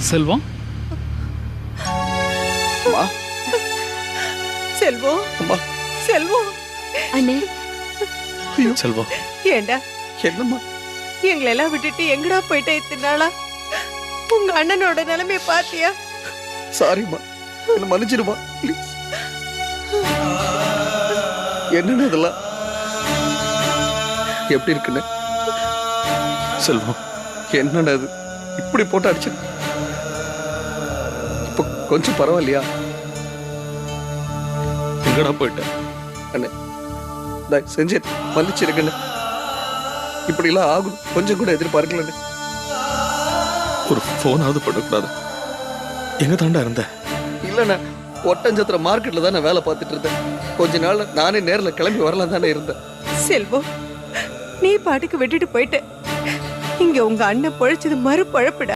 செல்வம், அம்மா, செல்வம், அம்மா, செல்வம். அண்ணே, ஐயோ, செல்வம், ஏண்டா என்னம்மா? எங்களை எல்லாம் விட்டுட்டு எங்கடா போயிட்ட இத்தனை நாளா? உங்க அண்ணனோட நிலைமைய பாத்தியா? சாரிம்மா, என்ன மன்னிச்சிடுமா ப்ளீஸ். என்னன்னு இதெல்லாம் எப்படி இருக்குன்னு? செல்வம், என்னன்னு அது இப்படி போட்டு அடிச்சு? இப்போ கொஞ்சம் பரவாயில்லையா? எங்கடா போயிட்ட? அண்ணே, தயவு செஞ்சு மன்னிச்சிருக்கண்ணே. இப்படிலாம் ஆகும் கொஞ்சம் கூட எதிர்பார்க்கலண்ணே. ஒரு போனாவது பண்ணக்கூடாது. எங்க தாண்டா இருந்த? இல்லண்ணே, ஒட்டஞ்சத்திர மார்க்கெட்ல தான் நான் வேலை பார்த்துட்டு இருந்தேன். கொஞ்ச நாள் நானே நேரில் கிளம்பி வரலாம் தானே இருந்தேன். செல்வம், நீ பாட்டுக்கு விட்டுட்டு போயிட்ட. இங்க உங்க அண்ணன் பொழைச்சது மறு பொழப்புடா.